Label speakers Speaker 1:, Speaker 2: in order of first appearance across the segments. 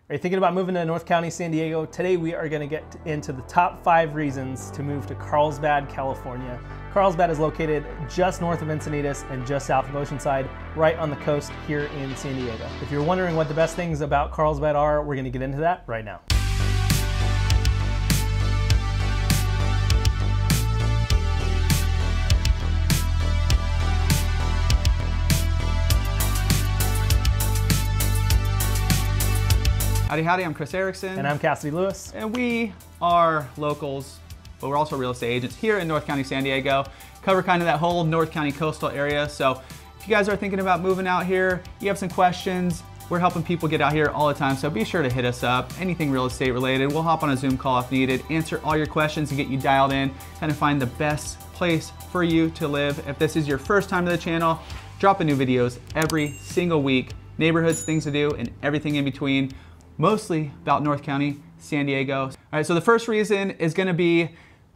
Speaker 1: Are you thinking about moving to North County, San Diego? Today we are going to get into the top 5 reasons to move to Carlsbad, California. Carlsbad is located just north of Encinitas and just south of Oceanside, right on the coast here in San Diego. If you're wondering what the best things about Carlsbad are, we're going to get into that right now.
Speaker 2: Howdy, howdy, I'm Chris Erickson.
Speaker 1: And I'm Cassidy Lewis.
Speaker 2: And we are locals, but we're also real estate agents here in North County, San Diego. Cover kind of that whole North County coastal area. So if you guys are thinking about moving out here, you have some questions, we're helping people get out here all the time. So be sure to hit us up, anything real estate related. We'll hop on a Zoom call if needed, answer all your questions and get you dialed in, kind of find the best place for you to live. If this is your first time to the channel, dropping new videos every single week, neighborhoods, things to do, and everything in between. Mostly about North County, San Diego. All right, so the first reason is gonna be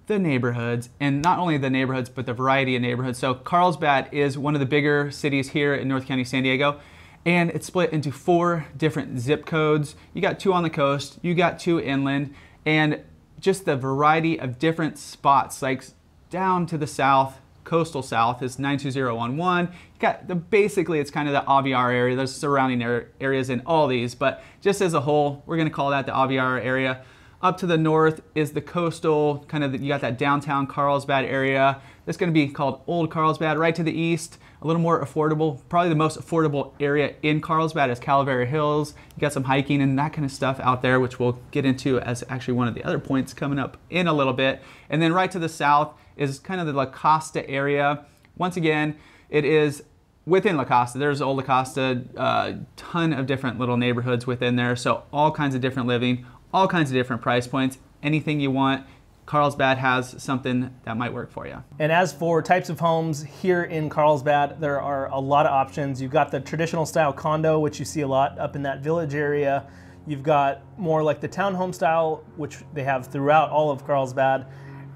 Speaker 2: the neighborhoods, and not only the neighborhoods, but the variety of neighborhoods. So Carlsbad is one of the bigger cities here in North County, San Diego, and it's split into 4 different zip codes. You got 2 on the coast, you got 2 inland, and just the variety of different spots, like down to the south, coastal south is 92011. You got basically it's kind of the Aviar area. There's surrounding areas in all these, but just as a whole, we're gonna call that the Aviar area. Up to the north is the coastal, kind of you got that downtown Carlsbad area. That's gonna be called Old Carlsbad. Right to the east, a little more affordable. Probably the most affordable area in Carlsbad is Calavera Hills. You got some hiking and that kind of stuff out there, which we'll get into as actually one of the other points coming up in a little bit. And then right to the south is kind of the La Costa area. Once again, it is within La Costa. There's Old La Costa, a ton of different little neighborhoods within there. So all kinds of different living, all kinds of different price points, anything you want. Carlsbad has something that might work for you.
Speaker 1: And as for types of homes here in Carlsbad, there are a lot of options. You've got the traditional style condo, which you see a lot up in that village area. You've got more like the townhome style, which they have throughout all of Carlsbad.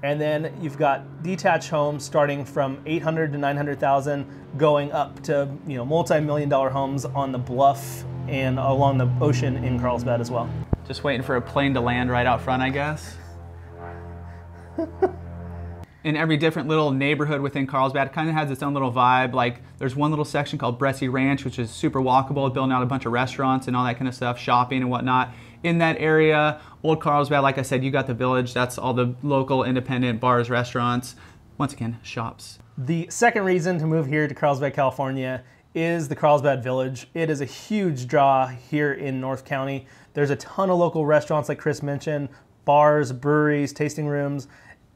Speaker 1: And then you've got detached homes starting from 800 to 900,000, going up to multi-million-dollar homes on the bluff and along the ocean in Carlsbad as well.
Speaker 2: Just waiting for a plane to land right out front, I guess. In every different little neighborhood within Carlsbad, it kind of has its own little vibe. Like there's one little section called Bressi Ranch, which is super walkable, building out a bunch of restaurants and all that kind of stuff, shopping and whatnot. In that area, Old Carlsbad, like I said, you got the village. That's all the local independent bars, restaurants, once again, shops.
Speaker 1: The second reason to move here to Carlsbad, California is the Carlsbad Village. It is a huge draw here in North County. There's a ton of local restaurants, like Chris mentioned, bars, breweries, tasting rooms,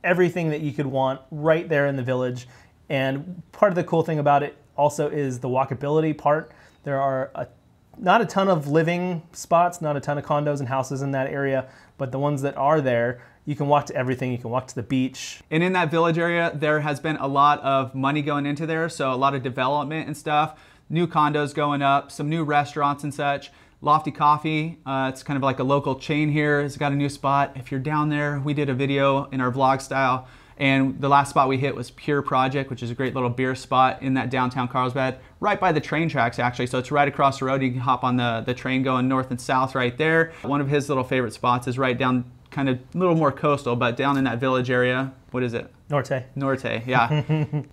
Speaker 1: everything that you could want right there in the village. And part of the cool thing about it also is the walkability part. There are not a ton of living spots, not a ton of condos and houses in that area, but the ones that are there, you can walk to everything. You can walk to the beach.
Speaker 2: And in that village area, there has been a lot of money going into there, so a lot of development and stuff, new condos going up, some new restaurants and such. Lofty Coffee, it's kind of like a local chain here. It's got a new spot. If you're down there, we did a video in our vlog style, and the last spot we hit was Pure Project, which is a great little beer spot in that downtown Carlsbad, right by the train tracks actually. So it's right across the road. You can hop on the train going north and south right there. One of his little favorite spots is right down, kind of a little more coastal, but down in that village area. What is it?
Speaker 1: Norte.
Speaker 2: Norte, yeah.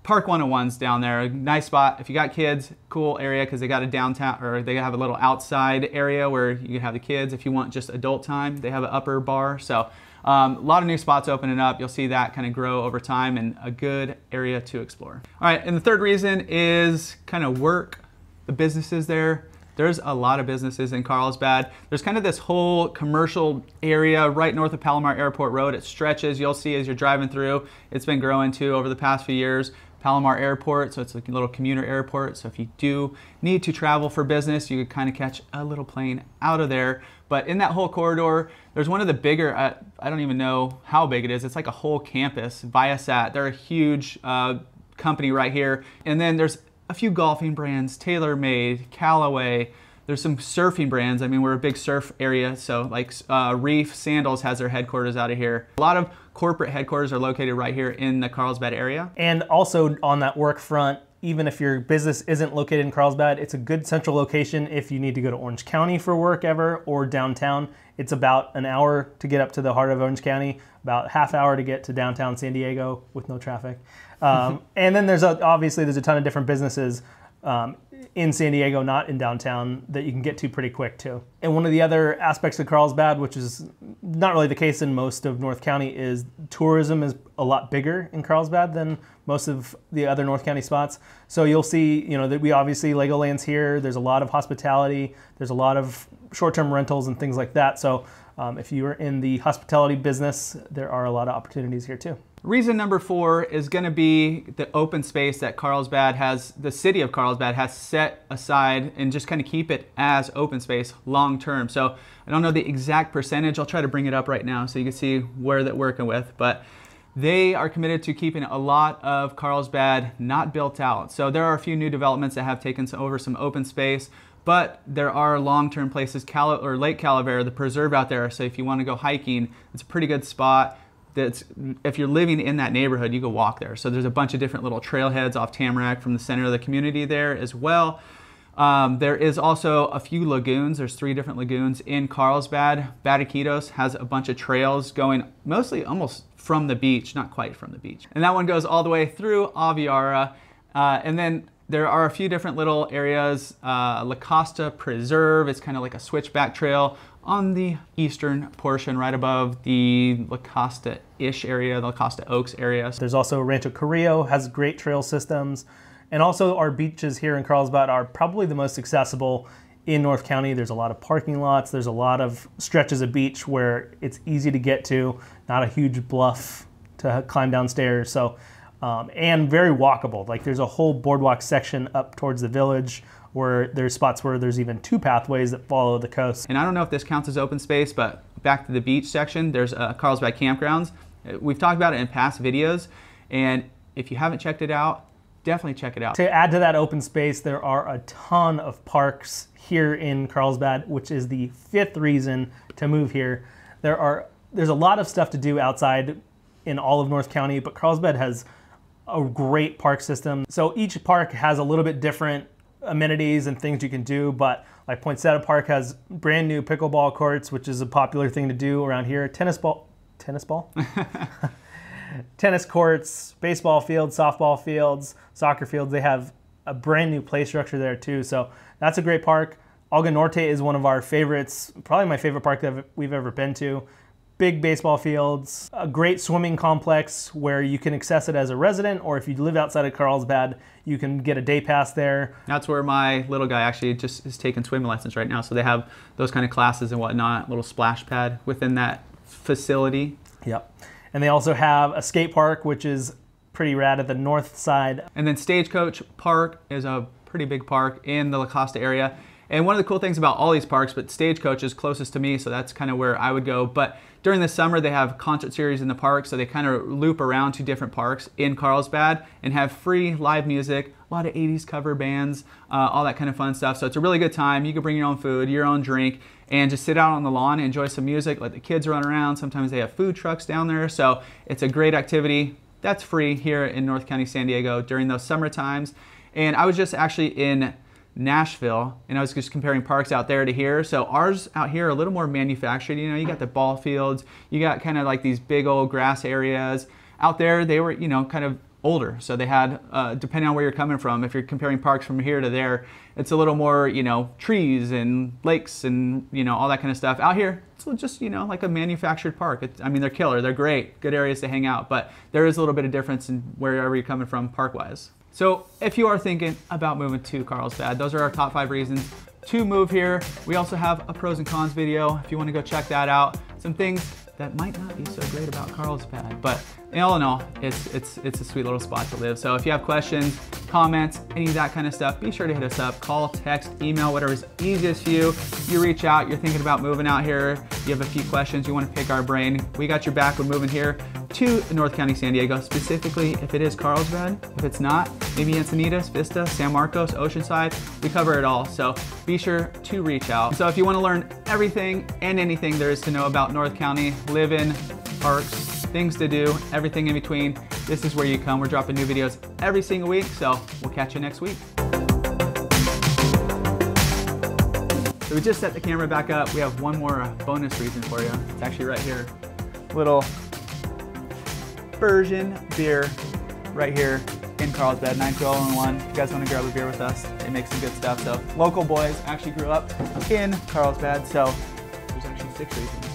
Speaker 2: Park 101's down there. Nice spot. If you got kids, cool area because they got a downtown, or they have a little outside area where you can have the kids. If you want just adult time, they have an upper bar. So a lot of new spots opening up. You'll see that kind of grow over time and a good area to explore. All right, and the third reason is kind of work, the businesses there. There's a lot of businesses in Carlsbad. There's kind of this whole commercial area right north of Palomar Airport Road. It stretches, you'll see as you're driving through. It's been growing too over the past few years. Palomar Airport, so it's like a little commuter airport. So if you do need to travel for business, you could kind of catch a little plane out of there. But in that whole corridor, there's one of the bigger, I don't even know how big it is. It's like a whole campus, Viasat. They're a huge company right here. And then there's a few golfing brands, TaylorMade, Callaway. There's some surfing brands. I mean, we're a big surf area, so like Reef Sandals has their headquarters out of here. A lot of corporate headquarters are located right here in the Carlsbad area.
Speaker 1: And also on that work front, even if your business isn't located in Carlsbad, it's a good central location if you need to go to Orange County for work ever, or downtown. It's about an hour to get up to the heart of Orange County, about half hour to get to downtown San Diego with no traffic. And then there's obviously a ton of different businesses in San Diego, not in downtown, that you can get to pretty quick too. And one of the other aspects of Carlsbad, which is not really the case in most of North County, is tourism is a lot bigger in Carlsbad than most of the other North County spots. So you'll see, that we obviously Legoland's here. There's a lot of hospitality. There's a lot of short-term rentals and things like that. So if you're in the hospitality business, there are a lot of opportunities here too.
Speaker 2: Reason number 4 is going to be the open space that Carlsbad has, the city of Carlsbad has set aside, and just kind of keep it as open space long term. So I don't know the exact percentage. I'll try to bring it up right now so you can see where they're working with, but they are committed to keeping a lot of Carlsbad not built out. So there are a few new developments that have taken over some open space, but there are long-term places, Lake Calavera, the preserve out there. So if you want to go hiking, it's a pretty good spot. If you're living in that neighborhood, you can walk there. So there's a bunch of different little trailheads off Tamarack from the center of the community there as well. There is also a few lagoons. There's 3 different lagoons in Carlsbad. Batiquitos has a bunch of trails going mostly almost from the beach, not quite from the beach. And that one goes all the way through Aviara. And then there are a few different little areas. La Costa Preserve, it's kind of like a switchback trail on the eastern portion, right above the La Costa-ish area, the La Costa Oaks area.
Speaker 1: There's also Rancho Carrillo, has great trail systems. And also our beaches here in Carlsbad are probably the most accessible in North County. There's a lot of parking lots. There's a lot of stretches of beach where it's easy to get to, not a huge bluff to climb down stairs. So, and very walkable. Like there's a whole boardwalk section up towards the village where there's spots where there's even 2 pathways that follow the coast.
Speaker 2: And I don't know if this counts as open space, but back to the beach section, there's Carlsbad Campgrounds. We've talked about it in past videos, and if you haven't checked it out, definitely check it out.
Speaker 1: To add to that open space, there are a ton of parks here in Carlsbad, which is the 5th reason to move here. There's a lot of stuff to do outside in all of North County, but Carlsbad has a great park system. So each park has a little bit different amenities and things you can do, but like Poinsettia Park has brand new pickleball courts, which is a popular thing to do around here. Tennis courts, baseball fields, softball fields, soccer fields. They have a brand new play structure there too. So that's a great park. Alga Norte is one of our favorites, probably my favorite park that we've ever been to. Big baseball fields, a great swimming complex where you can access it as a resident, or if you live outside of Carlsbad, you can get a day pass there.
Speaker 2: That's where my little guy actually just is taking swimming lessons right now. So they have those kind of classes and whatnot, little splash pad within that facility.
Speaker 1: Yep. And they also have a skate park, which is pretty rad at the north side.
Speaker 2: And then Stagecoach Park is a pretty big park in the La Costa area. And one of the cool things about all these parks, but Stagecoach is closest to me, so that's kind of where I would go. But during the summer, they have concert series in the park, so they kind of loop around to different parks in Carlsbad and have free live music, a lot of 80s cover bands, all that kind of fun stuff. So it's a really good time. You can bring your own food, your own drink, and just sit out on the lawn and enjoy some music, let the kids run around. Sometimes they have food trucks down there, so it's a great activity. That's free here in North County, San Diego during those summer times. And I was just actually in Nashville, and I was just comparing parks out there to here. So ours out here are a little more manufactured. You know, you got the ball fields, you got kind of like these big old grass areas. Out there, they were, you know, kind of older. So they had, depending on where you're coming from, if you're comparing parks from here to there, it's a little more, you know, trees and lakes and, you know, all that kind of stuff. Out here, it's just, you know, like a manufactured park. I mean, they're killer, they're great, good areas to hang out, but there is a little bit of difference in wherever you're coming from park-wise. So if you are thinking about moving to Carlsbad, those are our top 5 reasons to move here. We also have a pros and cons video if you want to go check that out. Some things that might not be so great about Carlsbad, but all in all, it's a sweet little spot to live. So if you have questions, comments, any of that kind of stuff, be sure to hit us up. Call, text, email, whatever's easiest for you. You reach out, you're thinking about moving out here, you have a few questions, you want to pick our brain, we got your back when moving here to North County, San Diego, specifically if it is Carlsbad. If it's not, maybe Encinitas, Vista, San Marcos, Oceanside, we cover it all. So be sure to reach out. So if you want to learn everything and anything there is to know about North County, live in, parks, things to do, everything in between, this is where you come. We're dropping new videos every single week, so we'll catch you next week. So we just set the camera back up. We have one more bonus reason for you. It's actually right here. Little version beer right here in Carlsbad, 9-2-0-1. If you guys want to grab a beer with us, they make some good stuff. So local boys, actually grew up in Carlsbad, so there's actually 6 reasons.